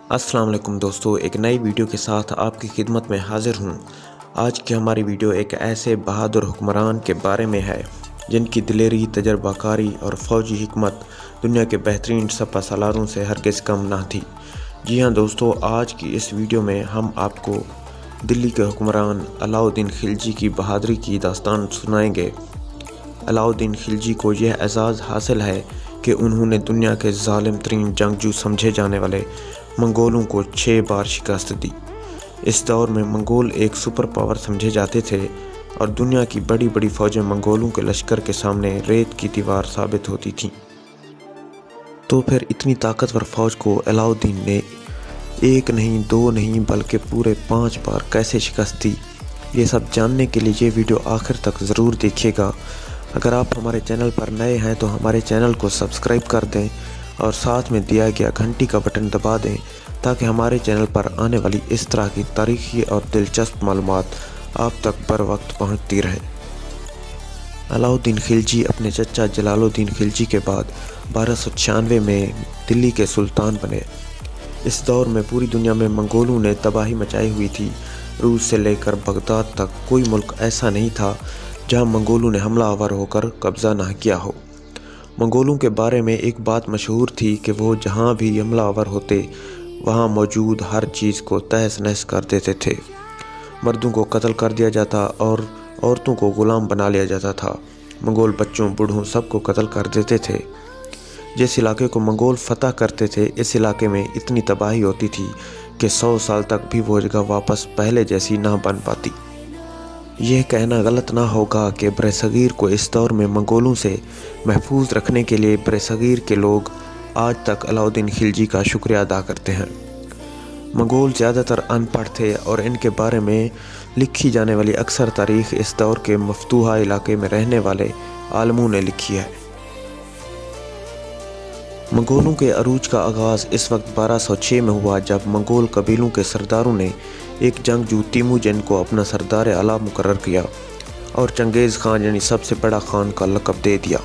अस्सलाम वालेकुम दोस्तों, एक नई वीडियो के साथ आपकी खिदमत में हाजिर हूँ। आज की हमारी वीडियो एक ऐसे बहादुर हुक्मरान के बारे में है जिनकी दिलेरी, तजर्बाकारी और फ़ौजी हिकमत दुनिया के बेहतरीन सपा सालारों से हरगिज़ कम ना थी। जी हाँ दोस्तों, आज की इस वीडियो में हम आपको दिल्ली के हुक्मरान अलाउद्दीन खिलजी की बहादुरी की दास्तान सुनाएंगे। अलाउद्दीन खिलजी को यह एजाज़ हासिल है कि उन्होंने दुनिया के ज़ालिम तरीन जंगजू समझे जाने वाले मंगोलों को 6 बार शिकस्त दी। इस दौर में मंगोल एक सुपर पावर समझे जाते थे और दुनिया की बड़ी बड़ी फ़ौजें मंगोलों के लश्कर के सामने रेत की दीवार साबित होती थीं। तो फिर इतनी ताकतवर फ़ौज को अलाउद्दीन ने एक नहीं, दो नहीं, बल्कि पूरे 5 बार कैसे शिकस्त दी, ये सब जानने के लिए ये वीडियो आखिर तक ज़रूर देखिएगा। अगर आप हमारे चैनल पर नए हैं तो हमारे चैनल को सब्सक्राइब कर दें और साथ में दिया गया घंटी का बटन दबा दें ताकि हमारे चैनल पर आने वाली इस तरह की तारीख़ी और दिलचस्प मालूमात आप तक बर वक्त पहुँचती रहे। अलाउद्दीन खिलजी अपने चचा जलालुद्दीन खिलजी के बाद 1296 में दिल्ली के सुल्तान बने। इस दौर में पूरी दुनिया में मंगोलों ने तबाही मचाई हुई थी। रूस से लेकर बगदाद तक कोई मुल्क ऐसा नहीं था जहां मंगोलों ने हमला आवर होकर कब्ज़ा ना किया हो। मंगोलों के बारे में एक बात मशहूर थी कि वो जहां भी हमला आवर होते वहां मौजूद हर चीज़ को तहस नहस कर देते थे। मर्दों को कत्ल कर दिया जाता और औरतों को ग़ुलाम बना लिया जाता था। मंगोल बच्चों, बूढ़ों सबको कत्ल कर देते थे। जिस इलाके को मंगोल फतह करते थे, इस इलाके में इतनी तबाही होती थी कि 100 साल तक भी वो जगह वापस पहले जैसी ना बन पाती। यह कहना गलत ना होगा कि बरसगीर को इस दौर में मंगोलों से महफूज रखने के लिए बरसगीर के लोग आज तक अलाउद्दीन खिलजी का शुक्रिया अदा करते हैं। मंगोल ज़्यादातर अनपढ़ थे और इनके बारे में लिखी जाने वाली अक्सर तारीख़ इस दौर के मफतूहा इलाके में रहने वाले आलमों ने लिखी है। मंगोलों के अरूज का आगाज़ इस वक्त 1206 में हुआ जब मंगोल कबीलों के सरदारों ने एक जंगजू तिमुजिन को अपना सरदार आला मुकर्रर किया और चंगेज़ खान यानी सबसे बड़ा खान का लक़ब दे दिया।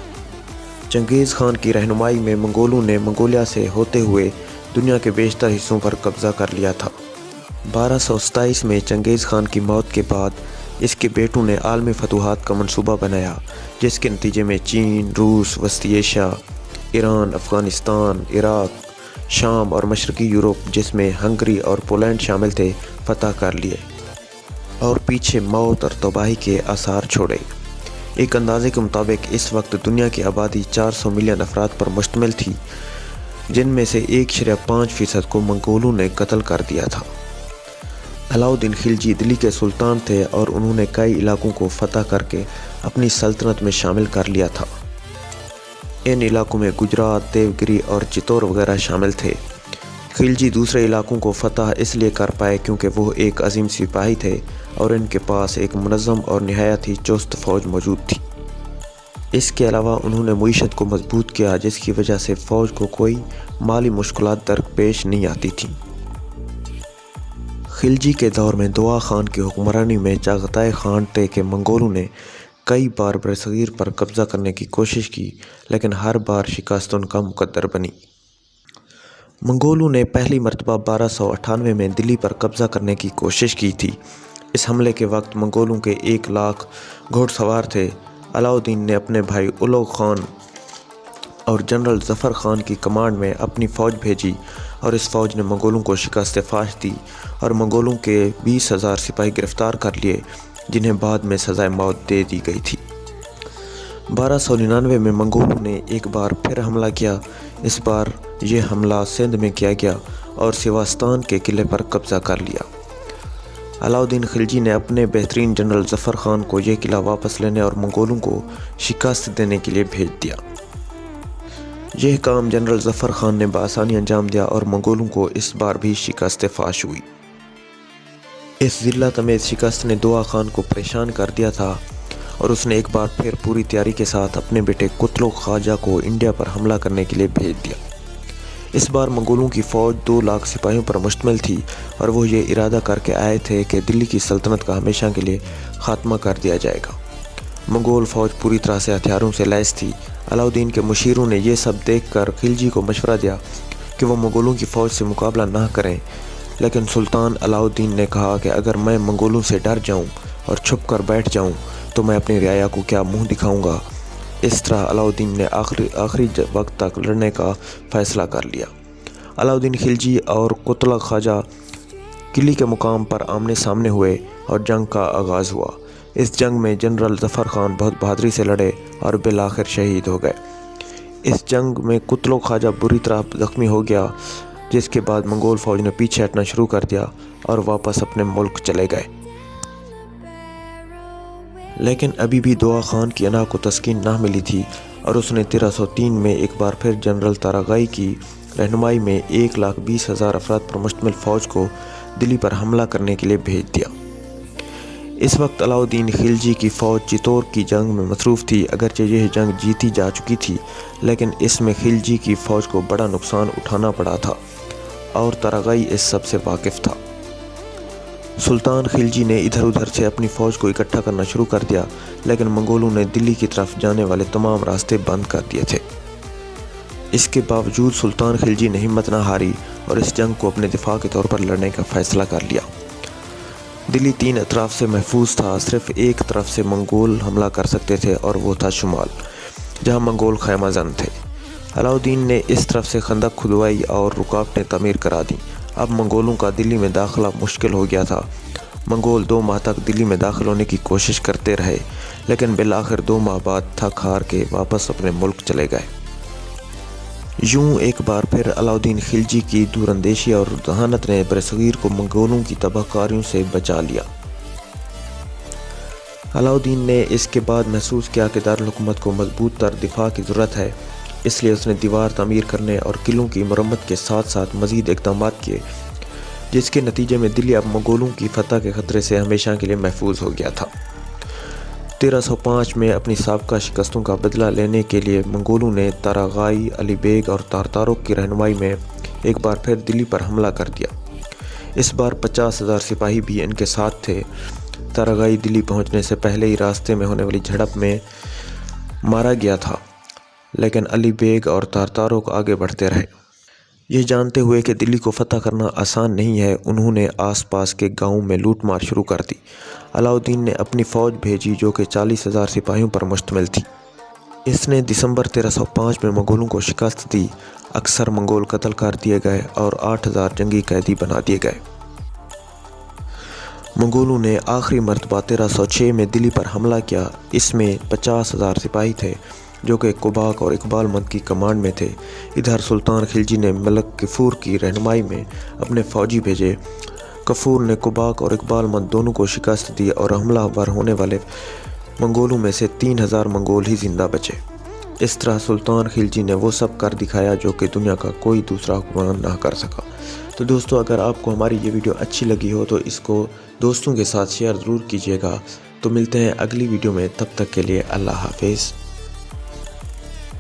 चंगेज़ खान की रहनुमाई में मंगोलों ने मंगोलिया से होते हुए दुनिया के बेशतर हिस्सों पर कब्ज़ा कर लिया था। 1227 में चंगेज़ खान की मौत के बाद इसके बेटों ने आलमी फतूहात का मंसूबा बनाया, जिसके नतीजे में चीन, रूस, वस्ती एशिया, ईरान, अफ़गानिस्तान, इराक़, शाम और मशरक़ी यूरोप जिसमें हंगरी और पोलैंड शामिल थे फतह कर लिए और पीछे मौत और तबाही के आसार छोड़े। एक अंदाजे के मुताबिक इस वक्त दुनिया की आबादी 400 मिलियन अफराद पर मुश्तमिल थी, जिनमें से 1.5% को मंगोलों ने कत्ल कर दिया था। अलाउद्दीन खिलजी दिल्ली के सुल्तान थे और उन्होंने कई इलाकों को फतह करके अपनी सल्तनत में शामिल कर लिया था। इन इलाकों में गुजरात, देवगिरी और चित्तौड़ वगैरह शामिल थे। खिलजी दूसरे इलाकों को फतह इसलिए कर पाए क्योंकि वो एक अजीम सिपाही थे और इनके पास एक मुनज़्ज़म और निहायत ही चुस्त फ़ौज मौजूद थी। इसके अलावा उन्होंने मईशत को मजबूत किया, जिसकी वजह से फ़ौज को कोई माली मुश्किलात दरपेश नहीं आती थी। खिलजी के दौर में दुआ खान की हुक्मरानी में चागताई खान थे कि मंगोलों ने कई बार बरसगीर पर कब्ज़ा करने की कोशिश की, लेकिन हर बार शिकस्त उनका मुकद्दर बनी। मंगोलों ने पहली मरतबा 1298 में दिल्ली पर कब्ज़ा करने की कोशिश की थी। इस हमले के वक्त मंगोलों के 1 लाख घोड़सवार थे। अलाउद्दीन ने अपने भाई उलोग खान और जनरल ज़फ़र खान की कमांड में अपनी फ़ौज भेजी और इस फ़ौज ने मंगोलों को शिकस्त फाश दी और मंगोलों के 20,000 सिपाही गिरफ़्तार कर लिए, जिन्हें बाद में सज़ाए मौत दे दी गई थी। 1299 में मंगोलों ने एक बार फिर हमला किया। इस बार यह हमला सिंध में किया गया और सिवास्तान के किले पर कब्ज़ा कर लिया। अलाउद्दीन खिलजी ने अपने बेहतरीन जनरल ज़फ़र खान को यह किला वापस लेने और मंगोलों को शिकस्त देने के लिए भेज दिया। यह काम जनरल ज़फ़र खान ने बआसानी अंजाम दिया और मंगोलों को इस बार भी शिकस्त फाश हुई। इस ज़िल्लत अमेज़ शिकस्त ने दुआ खान को परेशान कर दिया था और उसने एक बार फिर पूरी तैयारी के साथ अपने बेटे कुतलुग ख्वाजा को इंडिया पर हमला करने के लिए भेज दिया। इस बार मंगोलों की फ़ौज 2 लाख सिपाहियों पर मुश्तमिल थी और वो ये इरादा करके आए थे कि दिल्ली की सल्तनत का हमेशा के लिए ख़ात्मा कर दिया जाएगा। मंगोल फ़ौज पूरी तरह से हथियारों से लैस थी। अलाउद्दीन के मुशीरों ने यह सब देखकर खिलजी को मशवरा दिया کہ وہ منگولوں کی فوج سے مقابلہ نہ کریں، لیکن سلطان علاؤالدین نے کہا کہ اگر میں منگولوں سے ڈر جاؤں اور چھپ کر بیٹھ جاؤں تو میں اپنی رعایا کو کیا منہ دکھاؤں گا۔ اس طرح علاؤالدین نے آخری وقت تک لڑنے کا فیصلہ کر لیا۔ علاؤالدین خلجی اور قتلہ خواجہ قلعے کے مقام پر آمنے سامنے ہوئے اور جنگ کا آغاز ہوا۔ اس جنگ میں جنرل ظفر خان بہت بہادری سے لڑے اور بالآخر شہید ہو گئے۔ اس جنگ میں قتلہ خواجہ بری طرح زخمی ہو گیا، جس کے بعد منگول فوج نے پیچھے ہٹنا شروع کر دیا اور واپس اپنے ملک چلے گئے۔ لیکن ابھی بھی دعا خان کی انا کو تسکین نہ ملی تھی اور اس نے 1303 میں ایک بار پھر جنرل طارغائی کی رہنمائی میں 1,20,000 افراد پر مشتمل فوج کو دلی پر حملہ کرنے کے لیے بھیج دیا۔ اس وقت علاؤالدین خلجی کی فوج چتور کی جنگ میں مصروف تھی۔ اگرچہ یہ جنگ جیتی جا چکی تھی، لیکن اس میں خلجی کی فوج کو بڑا نقصان اٹھانا پڑا تھا اور طارغائی اس سب سے واقف تھا۔ سلطان خلجی نے ادھر ادھر سے اپنی فوج کو اکٹھا کرنا شروع کر دیا، لیکن منگولوں نے دلی کی طرف جانے والے تمام راستے بند کر دیے تھے۔ اس کے باوجود سلطان خلجی نے ہمت نہ ہاری اور اس جنگ کو اپنے دفاع کے طور پر لڑنے کا فیصلہ کر لیا۔ دلی 3 اطراف سے محفوظ تھا، صرف ایک طرف سے منگول حملہ کر سکتے تھے اور وہ تھا شمال، جہاں منگول خیمہ زن تھے۔ علاؤالدین نے اس طرف سے خندق کھدوائی اور رکاوٹیں تعمیر کرا دیں۔ اب منگولوں کا دلی میں داخلہ مشکل ہو گیا تھا۔ منگول 2 ماہ تک دلی میں داخل ہونے کی کوشش کرتے رہے، لیکن بالآخر 2 ماہ بعد تھک ہار کے واپس اپنے ملک چلے گئے۔ یوں ایک بار پھر علاؤالدین خلجی کی دور اندیشی اور ذہانت نے برصغیر کو منگولوں کی تباہ کاریوں سے بچا لیا۔ علاؤالدین نے اس کے بعد محسوس کیا کہ دارالحکومت کو مضبوط تر دفاع کی ضرورت ہے، اس لیے اس نے دیوار تعمیر کرنے اور قلعوں کی مرمت کے ساتھ ساتھ مزید اقدامات کیے، جس کے نتیجے میں دلی اب منگولوں کی فتح کے خطرے سے ہمیشہ کے لیے محفوظ ہو گیا تھا۔ 1305 میں اپنی سابقہ شکستوں کا بدلہ لینے کے لیے منگولوں نے طارغائی، علی بیگ اور تارتاروق کی رہنمائی میں ایک بار پھر دلی پر حملہ کر دیا۔ اس بار 50,000 سپاہی بھی ان کے ساتھ تھے۔ طارغائی دلی پہنچنے سے پہلے ہی راستے میں ہونے والی جھڑپ میں مارا گیا تھا، لیکن علی بیگ اور تارتاروق آگے بڑھتے رہے۔ یہ جانتے ہوئے کہ دلی کو فتح کرنا آسان نہیں ہے، انہوں نے آس پاس کے گاؤں میں لوٹ مار شروع کر دی۔ علاؤالدین نے اپنی فوج بھیجی جو کہ 40,000 سپاہیوں پر مشتمل تھی۔ اس نے دسمبر 1305 میں منگولوں کو شکست دی، اکثر منگول قتل کر دیے گئے اور 8,000 جنگی قیدی بنا دیے گئے۔ منگولوں نے آخری مرتبہ 1306 میں دلی پر حملہ کیا۔ اس میں 50,000 سپاہی تھے جو کہ قباق اور اقبال مند کی کمانڈ میں تھے۔ ادھر سلطان خلجی نے ملک کفور کی رہنمائی میں اپنے فوجی بھیجے۔ کفور نے قباق اور اقبال مند دونوں کو شکست دی اور حملہ آور ہونے والے منگولوں میں سے 3,000 منگول ہی زندہ بچے۔ اس طرح سلطان خلجی نے وہ سب کر دکھایا جو کہ دنیا کا کوئی دوسرا حکمران نہ کر سکا۔ تو دوستو، اگر آپ کو ہماری یہ ویڈیو اچھی لگی ہو تو اس کو دوستوں کے ساتھ شیئر ضرور کیجیے گا۔ تو ملتے ہیں اگلی ویڈیو میں، تب تک کے لیے اللہ حافظ۔